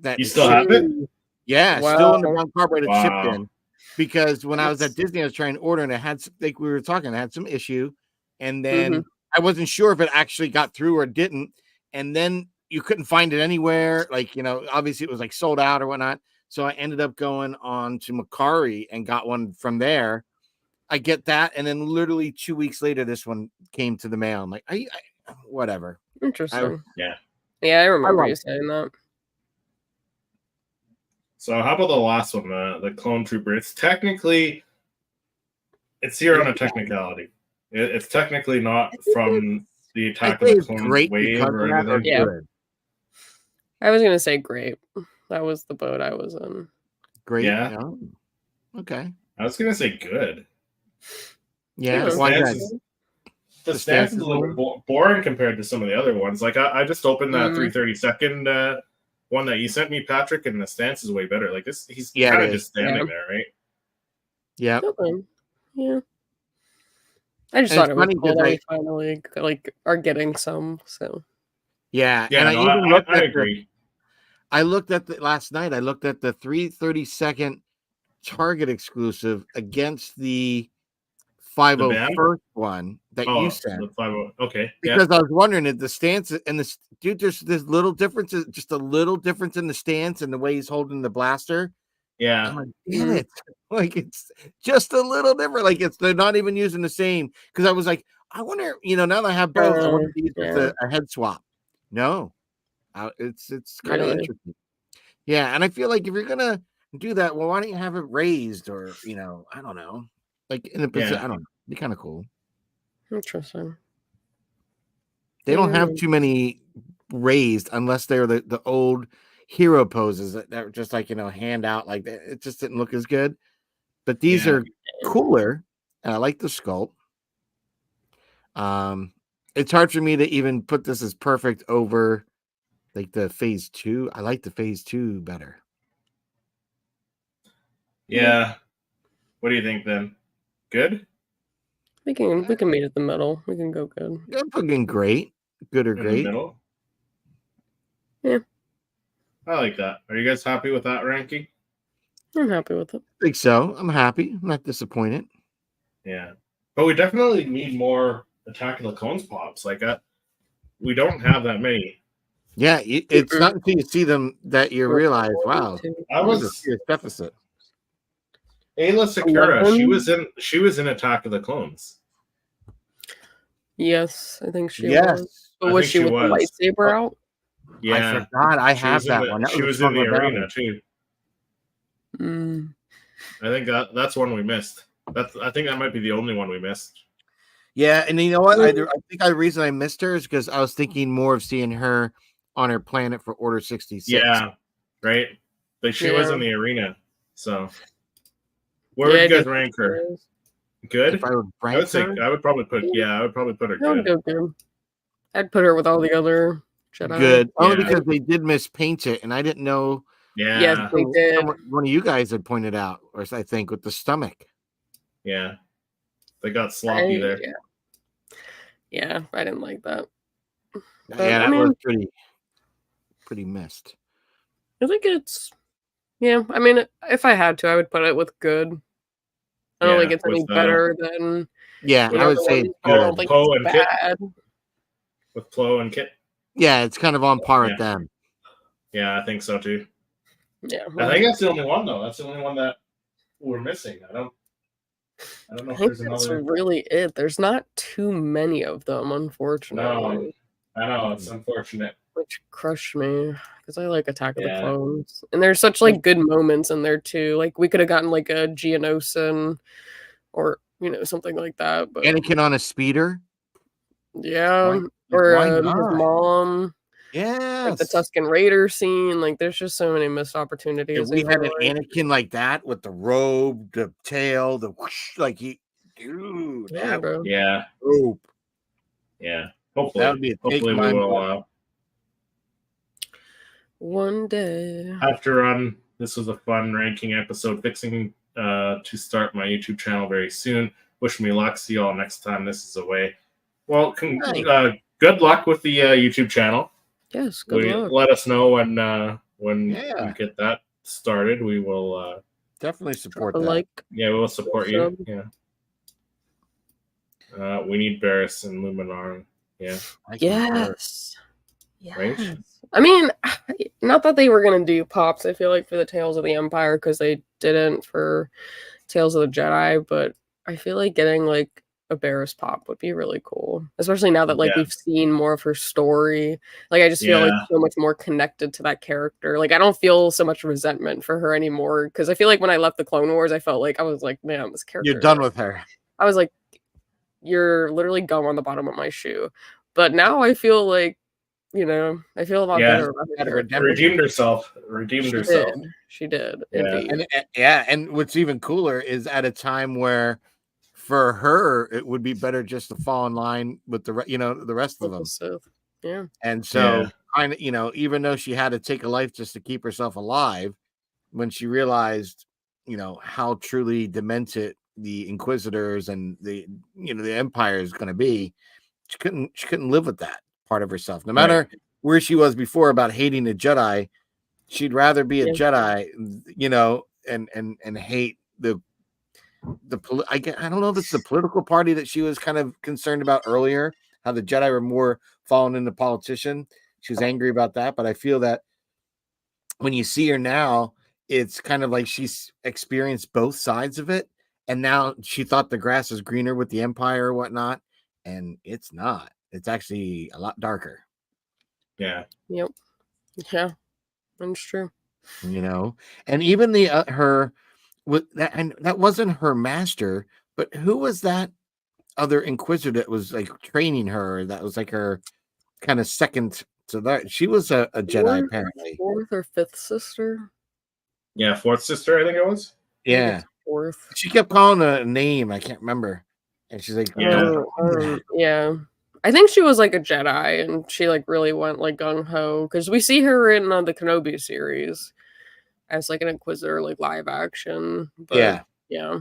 That you still have it? Yeah, still in the brown cardboard. It's shipped in because when I was at Disney, I was trying to order and it had, like we were talking, I had some issue, and then I wasn't sure if it actually got through or didn't, and then you couldn't find it anywhere. Like obviously it was like sold out or whatnot. So I ended up going on to Macari and got one from there. I get that, and then literally 2 weeks later, this one came to the mail. I'm like, whatever. Interesting. Yeah, I remember you saying that. So how about the last one, the Clone Trooper? It's technically, it's here on a technicality. It's technically not from the Attack of the Clones wave or anything. Yeah. I was gonna say great. That was the boat I was in. Great. Yeah. Okay. I was gonna say good. Yeah, the stance is a little bit boring compared to some of the other ones. Like I just opened that 332nd one that you sent me, Patrick, and the stance is way better. Like this, he's kind of just standing there, right? Yeah. Okay. Yeah. I just thought it was cool that we finally are getting some. So. Yeah. Yeah. And I agree. I looked at last night. I looked at the 332nd Target exclusive against the 501st one that you sent. Okay. Because I was wondering if the stance and the dude, there's little differences, just a little difference in the stance and the way he's holding the blaster. Yeah. I'm like, damn it. Like it's just a little different. Like they're not even using the same. Because I was like, I wonder, now that I have both, I wonder if these with a head swap. No. It's kind of interesting. Yeah, and I feel like if you're gonna do that, well, why don't you have it raised or I don't know, like in a position? I don't know, be kind of cool. Interesting. They don't have too many raised unless they're the old hero poses that are just like hand out like that. It just didn't look as good. But these are cooler, and I like the sculpt. It's hard for me to even put this as perfect over like the phase 2. I like the phase 2 better. Yeah. What do you think then? Good? We can meet at the middle. We can go good. Yeah, fucking great. Good or great. Middle? Yeah. I like that. Are you guys happy with that ranking? I'm happy with it. I think so. I'm happy. I'm not disappointed. Yeah. But we definitely need more Attack of the Clones pops. Like we don't have that many. Yeah, it's not until you see them that you realize, wow, I was a serious deficit. Ayla Secura, she was in Attack of the Clones. Yes, I think she was. But was she with the lightsaber out? Yeah, I forgot. I have that one. She was in the arena too. I think that's one we missed. I think that might be the only one we missed. Yeah, and you know what? I think the reason I missed her is because I was thinking more of seeing her on her planet for Order 66. Yeah, right. But she was in the arena. So, where would you guys rank her? Good. If I would rank her, I would probably put her good. I'd put her with all the other Jedi. Good. Only because they did mispaint it, and I didn't know. Yeah. Yes, they did. One of you guys had pointed out, or I think with the stomach. Yeah. They got sloppy there. Yeah, I didn't like that. That was pretty missed. I think it's I mean, if I had to, I would put it with good. I don't think it's any better than I would say I don't think it's bad. with Plo and Kit. Yeah, it's kind of on par with them. Yeah, I think so too. Yeah, I think that's the only one though. That's the only one that we're missing. I don't know if there's another. That's really it. There's not too many of them, unfortunately. No, I know it's unfortunate. Which crushed me because I like Attack of the Clones, and there's such like good moments in there too. Like we could have gotten like a Geonosis or something like that. But Anakin on a speeder. Yeah, or his mom. Yeah, like the Tusken Raider scene. Like, there's just so many missed opportunities. If we had an Anakin like that with the robe, the tail, the whoosh, like dude, yeah, bro. Yeah, rope. Yeah, hopefully that would be hopefully we will. One day. After this was a fun ranking episode. Fixing to start my YouTube channel very soon. Wish me luck. See y'all next time this is away. Well, good luck with the YouTube channel. Yes, good luck. Let us know when you get that started. We will definitely support that. Like, yeah, we will support you. Yeah. We need Barris and Luminar. Yeah. Yes. Right? I mean, not that they were gonna do pops. I feel like for the Tales of the Empire because they didn't for Tales of the Jedi, but I feel like getting like a Barris pop would be really cool, especially now that like we've seen more of her story. Like I just feel like so much more connected to that character. Like I don't feel so much resentment for her anymore because I feel like when I left the Clone Wars, I felt like I was like, man, this character. You're done with her. I was like, you're literally gum on the bottom of my shoe. But now I feel like, I feel a lot better about her. Redeemed herself. She did. Yeah. And what's even cooler is at a time where for her, it would be better just to fall in line with the rest of them. Yeah. And so, even though she had to take a life just to keep herself alive, when she realized, how truly demented the Inquisitors and the Empire is going to be, she couldn't live with that part of herself. No matter where she was before about hating the Jedi, she'd rather be a Jedi, and hate I don't know if it's the political party that she was kind of concerned about earlier, how the Jedi were more falling into politician. She was angry about that, but I feel that when you see her now, it's kind of like she's experienced both sides of it, and now she thought the grass was greener with the Empire or whatnot, and it's not. It's actually a lot darker. Yeah. Yep. Yeah, that's true. And even the her. And that wasn't her master, but who was that other Inquisitor that was like training her? That was like her kind of second to that. She was a Jedi, apparently. Fourth or fifth sister? Yeah, fourth sister, I think it was. Yeah. Fourth. She kept calling a name, I can't remember. And she's like, yeah. I think she was like a Jedi, and she like really went like gung ho because we see her in the Kenobi series as like an Inquisitor, like live action. But, yeah.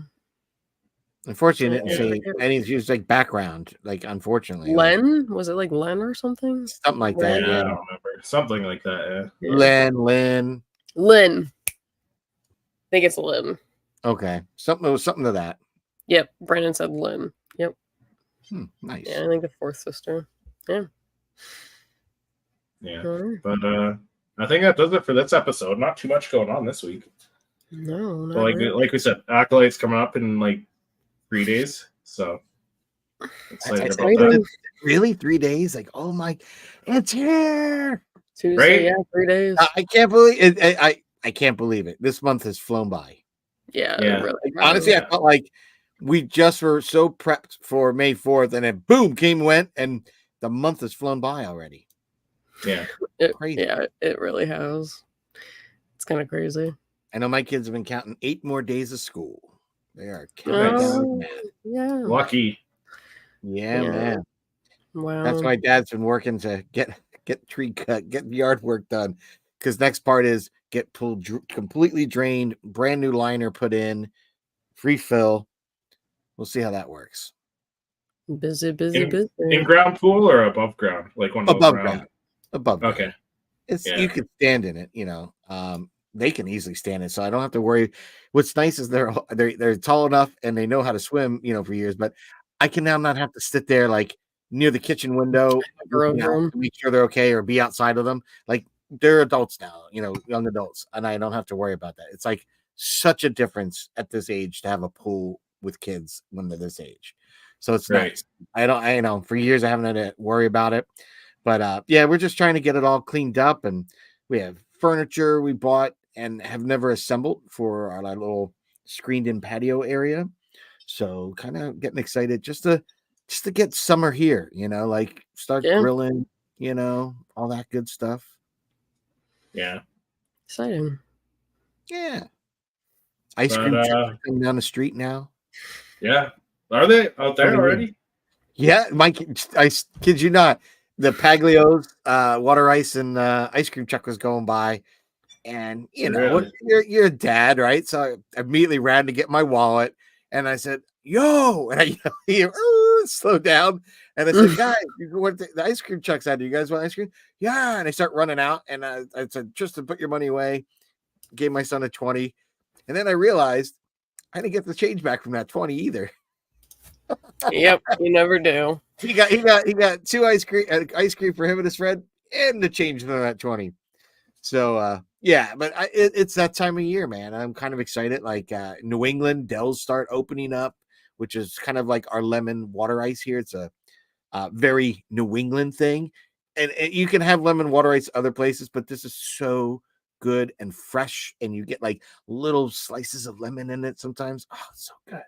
Unfortunately, didn't say any. She was like background, like unfortunately. Len? Was it like Len or something? Something like that. Yeah, I don't remember. Something like that. Yeah. Len. I think it's Lynn. Okay, something to that. Yep, Brandon said Lynn. Yep. Nice. Yeah, I think the fourth sister. Yeah. Yeah, but I think that does it for this episode. Not too much going on this week. No, not really. Like we said, Acolyte's coming up in like 3 days. So excited about that. Really? 3 days? Like, oh my, it's here. Tuesday, right? 3 days. I can't believe it. I can't believe it. This month has flown by. Yeah. Really, honestly, I felt like we just were so prepped for May 4th, and then boom, went, and the month has flown by already. Yeah. Crazy. Yeah, it really has. It's kind of crazy. I know my kids have been counting 8 more days of school. They are counting down. Yeah. Lucky. Yeah, man. Wow. That's why Dad's been working to get tree cut, get yard work done. Because next part is get pulled completely drained, brand new liner put in, free fill. We'll see how that works. Busy. In ground pool or above ground? Like one above ground. Above. Okay. You can stand in it, they can easily stand it, so I don't have to worry. What's nice is they're tall enough and they know how to swim, for years, but I can now not have to sit there like near the kitchen window, to make sure they're okay, or be outside of them. Like, they're adults now, young adults, and I don't have to worry about that. It's like such a difference at this age to have a pool with kids when they're this age. So it's nice. I know for years I haven't had to worry about it. But yeah, we're just trying to get it all cleaned up, and we have furniture we bought and have never assembled for our little screened-in patio area. So kind of getting excited just to get summer here, like start grilling, all that good stuff. Yeah, exciting. Yeah, ice cream trucks coming down the street now. Yeah, are they out there already? Yeah, Mike, I kid you not. The Paglio's water ice and ice cream truck was going by, and you're a dad, right? So I immediately ran to get my wallet, and I said, "Yo!" And I slow down, and I said, "Guys, the ice cream truck's out. Do you guys want ice cream?" Yeah, and I start running out, and I said, "Tristan, put your money away." Gave my son a 20, and then I realized I didn't get the change back from that 20 either. Yep, you never do. He got 2 ice cream for him and his friend, and the change for that 20. So yeah, but it's that time of year, man. I'm kind of excited. Like New England, Dells start opening up, which is kind of like our lemon water ice here. It's a very New England thing, and you can have lemon water ice other places, but this is so good and fresh, and you get like little slices of lemon in it sometimes. Oh, it's so good,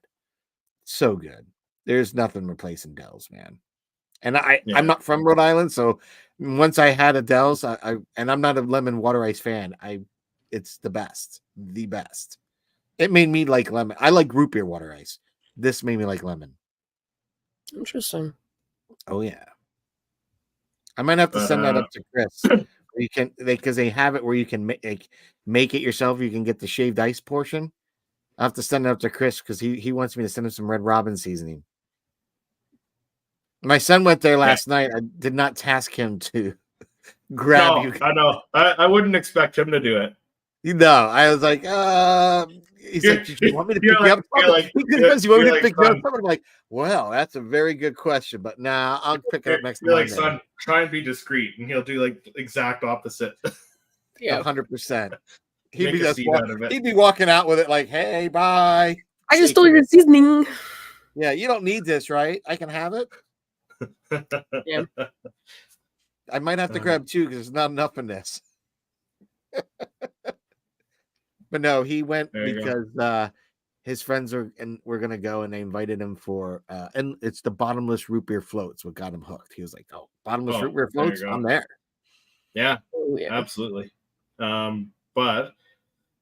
so good. There's nothing replacing Dells, man. And I'm not from Rhode Island, so once I had a Dells, and I'm not a lemon water ice fan. It's the best. It made me like lemon. I like root beer water ice. This made me like lemon. Interesting. Oh yeah. I might have to send that up to Chris. You can because they have it where you can make it yourself. You can get the shaved ice portion. I have to send it up to Chris because he wants me to send him some Red Robin seasoning. My son went there last night. I did not task him to grab you. I know. I wouldn't expect him to do it. No, I was like, he's like, "Do you want me to pick you up?" Because you want me to pick you up. I'm like, well, that's a very good question, but nah, I'll pick it up next time. Like, son, try and be discreet, and he'll do like exact opposite. Yeah, 100%. He'd be walking out with it like, "Hey, bye. I just stole your seasoning." Yeah, you don't need this, right? I can have it. Yeah. I might have to grab 2 because there's not enough in this. But no, he went because his friends were gonna go, and they invited him for and it's the bottomless root beer floats what got him hooked. He was like, "Oh, bottomless root beer floats, I'm there." Yeah, absolutely. But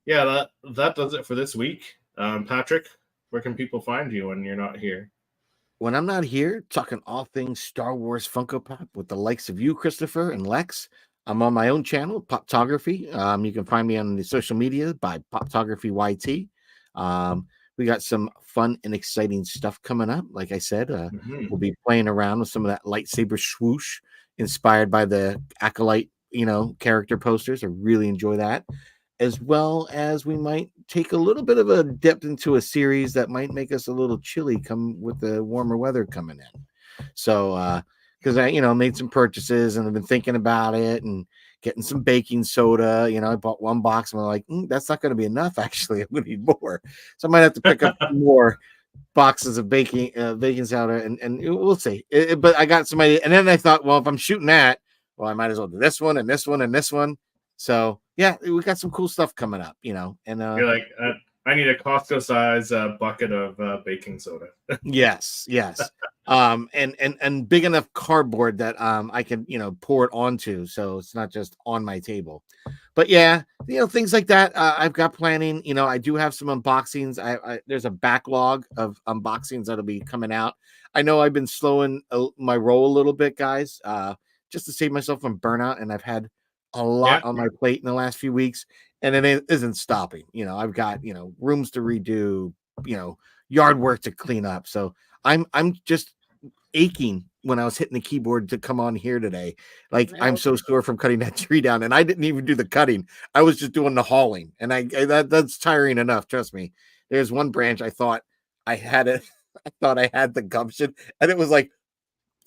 yeah, that does it for this week. Patrick, where can people find you when you're not here? When I'm not here, talking all things Star Wars Funko Pop with the likes of you, Christopher and Lex, I'm on my own channel, Poptography. You can find me on the social media by Poptography YT. We got some fun and exciting stuff coming up. Like I said, we'll be playing around with some of that lightsaber swoosh inspired by the Acolyte, character posters. I really enjoy that. As well as we might take a little bit of a dip into a series that might make us a little chilly come with the warmer weather coming in. So, because I, made some purchases and I've been thinking about it and getting some baking soda. I bought 1 box and I'm like, that's not going to be enough. Actually, I'm going to need more. So I might have to pick up more boxes of baking soda and we'll see. But I got some idea. And then I thought, well, if I'm shooting that, well, I might as well do this one and this one and this one. So yeah, we got some cool stuff coming up, and you're like, I need a Costco size bucket of baking soda. yes. And big enough cardboard that I can, pour it onto, so it's not just on my table. But yeah, things like that. I've got planning. I do have some unboxings. There's a backlog of unboxings that'll be coming out. I know I've been slowing my roll a little bit, guys, just to save myself from burnout, and I've had a lot on my plate in the last few weeks, and it isn't stopping. I've got rooms to redo, yard work to clean up. So I'm just aching when I was hitting the keyboard to come on here today. Like, I'm so sore from cutting that tree down, and I didn't even do the cutting. I was just doing the hauling, and that's tiring enough. Trust me. There's one branch I thought I had it. I thought I had the gumption, and it was like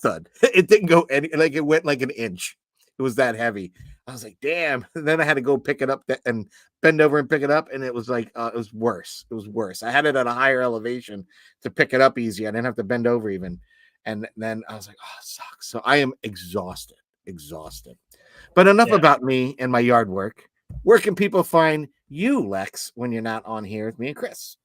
thud. It didn't go it went like an inch. It was that heavy. I was like, damn. And then I had to go pick it up and bend over and pick it up. And it was like, it was worse. It was worse. I had it at a higher elevation to pick it up easy. I didn't have to bend over even. And then I was like, oh, it sucks. So I am exhausted. But enough about me and my yard work. Where can people find you, Lex, when you're not on here with me and Chris?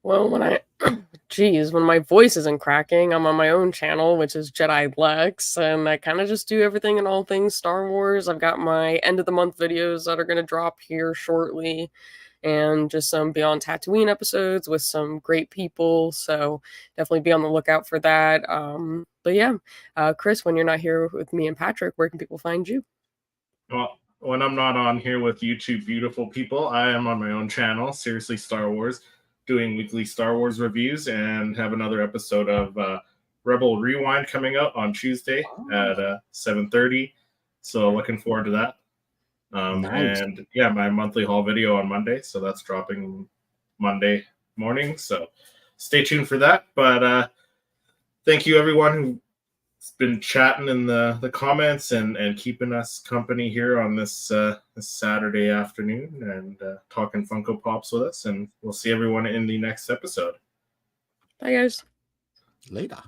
Well, when my voice isn't cracking, I'm on my own channel, which is Jedi Lex, and I kind of just do everything and all things Star Wars. I've got my end of the month videos that are going to drop here shortly, and just some Beyond Tatooine episodes with some great people, so definitely be on the lookout for that. But yeah, Chris, when you're not here with me and Patrick, where can people find you? Well, when I'm not on here with YouTube beautiful people, I am on my own channel, Seriously Star Wars, doing weekly Star Wars reviews, and have another episode of Rebel Rewind coming out on Tuesday at 7:30. So looking forward to that. Nice. And yeah, my monthly haul video on Monday, so that's dropping Monday morning. So stay tuned for that. But thank you everyone who's been chatting in the comments and keeping us company here on this Saturday afternoon and talking Funko Pops with us. And we'll see everyone in the next episode. Bye, guys. Later.